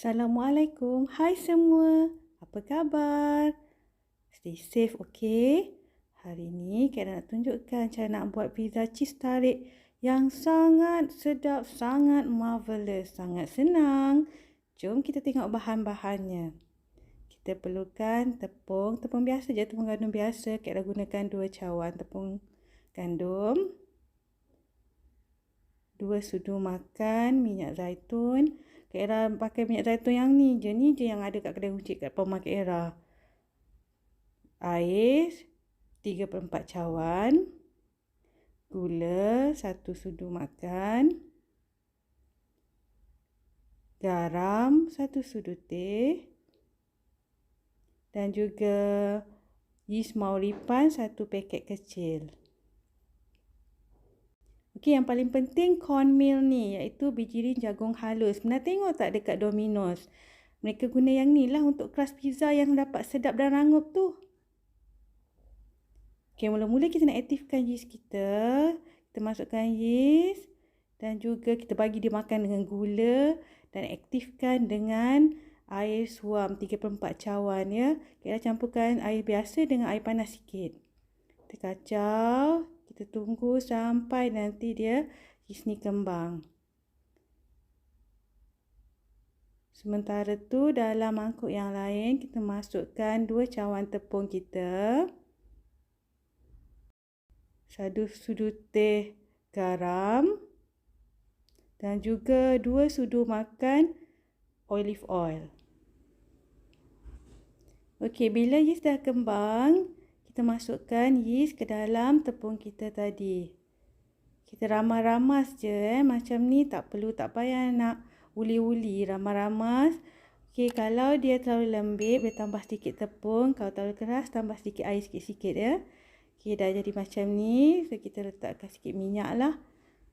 Assalamualaikum. Hai semua. Apa khabar? Stay safe, okey? Hari ni Kak nak tunjukkan cara nak buat pizza cheese tarik yang sangat sedap, sangat marvelous, sangat senang. Jom kita tengok bahan-bahannya. Kita perlukan tepung biasa je, tepung gandum biasa. Kak dah gunakan 2 cawan tepung gandum. 2 sudu makan minyak zaitun. Kak Era pakai minyak zaitun yang ni je yang ada kat kedai runcit kat Pemain Kak Era. Air 3/4 cawan. Gula 1 sudu makan. Garam 1 sudu teh. Dan juga yeast mauripan 1 paket kecil. Okey, yang paling penting cornmeal ni, iaitu bijirin jagung halus. Pernah tengok tak dekat Domino's? Mereka guna yang ni lah untuk crust pizza yang dapat sedap dan rangup tu. Okey, mula-mula kita nak aktifkan yeast kita. Kita masukkan yeast dan juga kita bagi dia makan dengan gula dan aktifkan dengan air suam 3/4 cawan ya. Kita campurkan air biasa dengan air panas sikit. Kita kacau. Kita tunggu sampai nanti dia yeast ni kembang. Sementara tu dalam mangkuk yang lain kita masukkan 2 cawan tepung kita. 1 sudu teh garam. Dan juga 2 sudu makan olive oil. Okey, bila yeast dah kembang, kita masukkan yeast ke dalam tepung kita tadi. Kita ramas-ramas je macam ni, tak payah nak uli-uli, ramas-ramas. Okey, kalau dia terlalu lembik, boleh tambah sedikit tepung. Kalau terlalu keras, tambah sedikit air sikit-sikit ya. Okey, dah jadi macam ni. So, kita letakkan sikit minyak lah.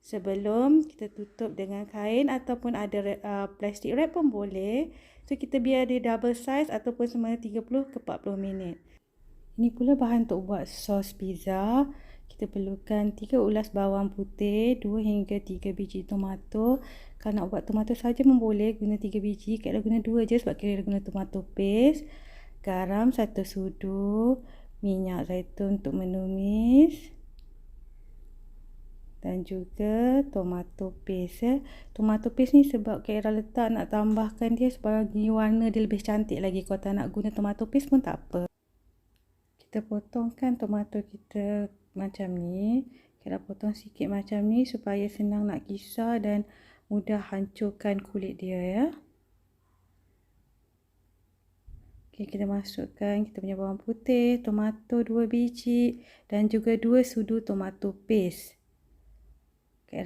Sebelum kita tutup dengan kain ataupun ada plastic wrap pun boleh. So, kita biar dia double size ataupun semasa 30 ke 40 minit. Ini pula bahan untuk buat sos pizza. Kita perlukan 3 ulas bawang putih, 2 hingga 3 biji tomato. Kalau nak buat tomato saja pun boleh, guna 3 biji. Kak dah guna 2 je sebab kita guna tomato paste. Garam 1 sudu, minyak zaitun untuk menumis. Dan juga tomato paste ya. Tomato paste ni sebab Kak Era letak nak tambahkan dia sebagai warna dia lebih cantik lagi. Kalau tak nak guna tomato paste pun tak apa. Kita potongkan tomato kita macam ni. Kak Era potong sikit macam ni supaya senang nak kisar dan mudah hancurkan kulit dia ya. Okay, kita masukkan kita punya bawang putih, tomato 2 biji dan juga 2 sudu tomato paste. Kak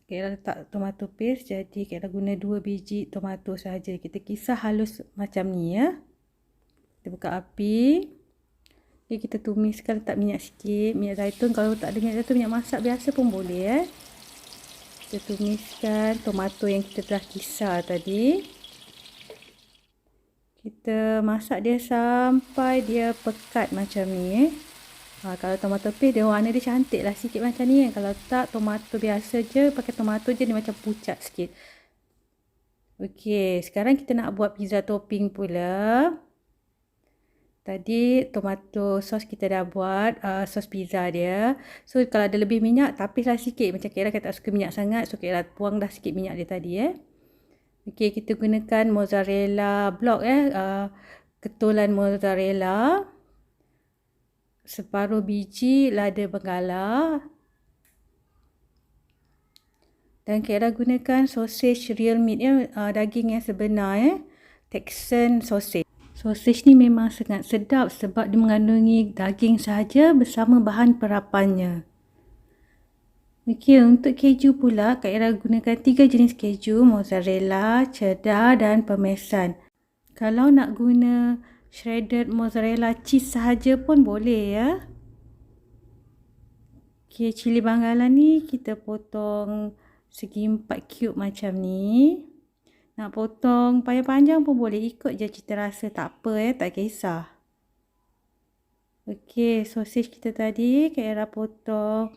Era letak tomato paste, jadi Kak Era guna 2 biji tomato saja. Kita kisar halus macam ni ya. Kita buka api. Okay, kita tumiskan, letak minyak sikit, minyak zaitun. Kalau tak ada minyak zaitun, minyak masak biasa pun boleh ya. Kita tumiskan tomato yang kita telah kisar tadi. Kita masak dia sampai dia pekat macam ni. Kalau tomato paste dia warna dia cantik lah sikit macam ni. Kalau tak tomato biasa je, pakai tomato je dia macam pucat sikit. Okey, sekarang kita nak buat pizza topping pula. Tadi tomato sos kita dah buat, sos pizza dia. So kalau ada lebih minyak, tapislah sikit. Macam Kak Era tak suka minyak sangat, so Kak Era buang dah sikit minyak dia tadi ya. Okey, kita gunakan mozzarella block ketulan mozzarella. Separuh biji lada benggala. Dan Kak Era gunakan sausage real meat ya, daging yang sebenar ya. Texan sausage. Sausage ni memang sangat sedap sebab dia mengandungi daging sahaja bersama bahan perapannya. Okey, untuk keju pula Kak Era gunakan 3 jenis keju, mozzarella, cheddar dan parmesan. Kalau nak guna shredded mozzarella cheese sahaja pun boleh ya. Okey, cili banggalan ni kita potong segi 4 cube macam ni. Nak potong panjang-panjang pun boleh, ikut je cita rasa, tak apa ya, tak kisah. Okey, sausage kita tadi Kak Era potong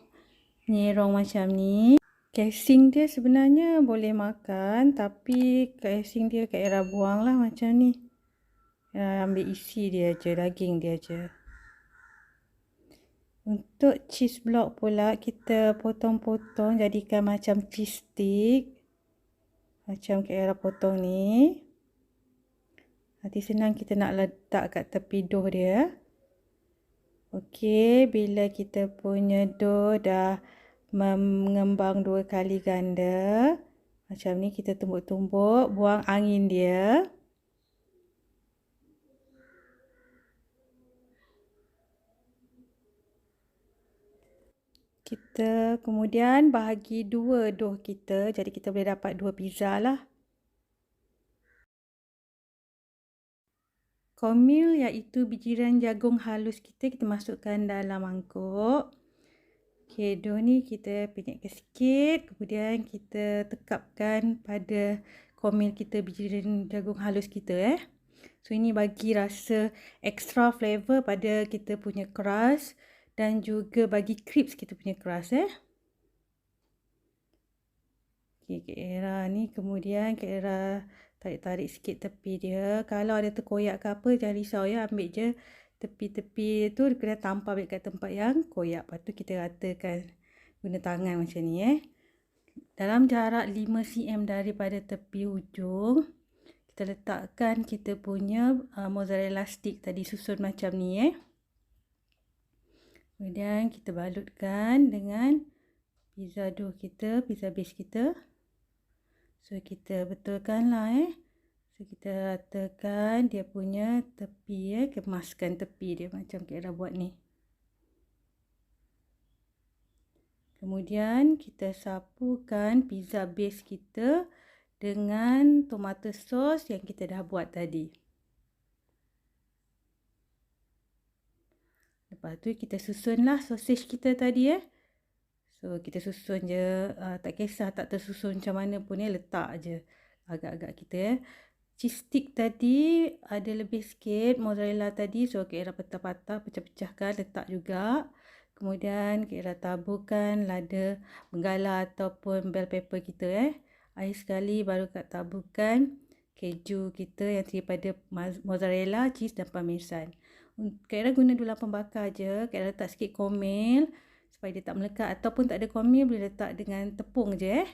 nyerong macam ni. Casing dia sebenarnya boleh makan, tapi casing dia Kak Era buang lah macam ni. Ambil isi dia je, daging dia je. Untuk cheese block pula, kita potong-potong jadikan macam cheese stick. Macam Kak Era potong ni. Nanti senang kita nak letak kat tepi dough dia. Okey, bila kita punya dough dah mengembang 2 kali ganda, macam ni kita tumbuk-tumbuk, buang angin dia. Kita kemudian bahagi 2 dough kita, jadi kita boleh dapat 2 pizza lah. Cornmeal iaitu bijiran jagung halus kita masukkan dalam mangkuk. Okey, dough ni kita penyetkan sikit, kemudian kita tekapkan pada cornmeal kita, bijiran jagung halus kita. So ini bagi rasa extra flavor pada kita punya crust dan juga bagi crisp kita punya crust. Okey, Kak Era ni kemudian Kak Era tarik-tarik sikit tepi dia. Kalau ada terkoyak ke apa, jangan risau ya. Ambil je tepi-tepi tu, kena tampar balik kat tempat yang koyak. Lepas tu kita ratakan guna tangan macam ni. Dalam jarak 5 cm daripada tepi hujung, kita letakkan kita punya mozzarella stick tadi susun macam ni. Kemudian kita balutkan dengan pizza dough kita, pizza base kita. So kita betulkan lah. So kita ratakan dia punya tepi, kemaskan tepi dia macam Kak Era buat ni. Kemudian kita sapukan pizza base kita dengan tomato sauce yang kita dah buat tadi. Lepas tu kita susunlah sausage kita tadi. So kita susun je, tak kisah tak tersusun macam mana pun letak je agak-agak kita. Cheese stick tadi ada lebih sikit mozzarella tadi, so Kak Era patah-patah, pecah-pecahkan, letak juga. Kemudian Kak Era taburkan lada benggala ataupun bell pepper kita. Akhir sekali baru Kak taburkan keju kita yang daripada mozzarella, cheese dan parmesan. Kak Era guna dulu lapang bakar je. Kak Era letak sikit cornmeal supaya dia tak melekat, ataupun tak ada cornmeal boleh letak dengan tepung je.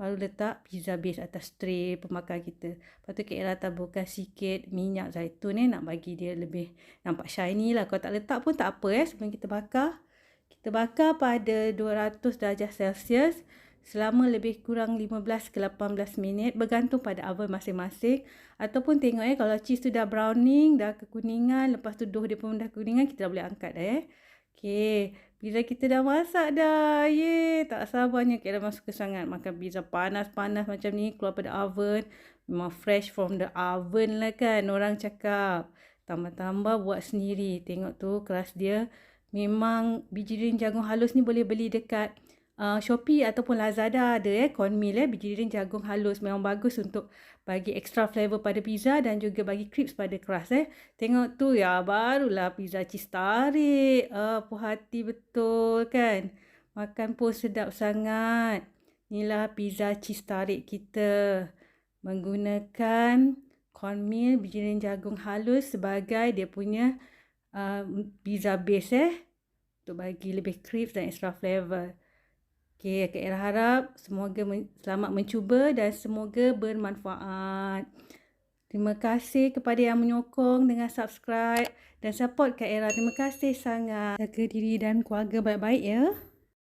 Baru letak pizza base atas tray pembakar kita. Lepas tu Kak Era taburkan sikit minyak zaitun nak bagi dia lebih nampak shiny lah. Kalau tak letak pun tak apa sebelum kita bakar. Kita bakar pada 200 darjah Celsius selama lebih kurang 15 ke 18 minit bergantung pada oven masing-masing. Ataupun tengok kalau cheese tu dah browning, dah kekuningan, lepas tu dough dia pun dah kekuningan, kita dah boleh angkat dah. Okey, pizza kita dah masak dah. Ye, tak sabarnya Kak Era suka sangat makan pizza panas-panas macam ni keluar pada oven. Memang fresh from the oven lah kan orang cakap. Tambah-tambah buat sendiri. Tengok tu keras dia. Memang bijirin jagung halus ni boleh beli dekat Shopee ataupun Lazada ada cornmeal bijirin jagung halus. Memang bagus untuk bagi extra flavor pada pizza dan juga bagi crisp pada crust. Tengok tu ya, barulah pizza cheese tarik. Puas hati betul kan. Makan pun sedap sangat. Inilah pizza cheese tarik kita. Menggunakan cornmeal bijirin jagung halus sebagai dia punya pizza base untuk bagi lebih crisp dan extra flavor. Okey, Kak Era harap semoga selamat mencuba dan semoga bermanfaat. Terima kasih kepada yang menyokong dengan subscribe dan support Kak Era. Terima kasih sangat. Jaga diri dan keluarga baik-baik ya.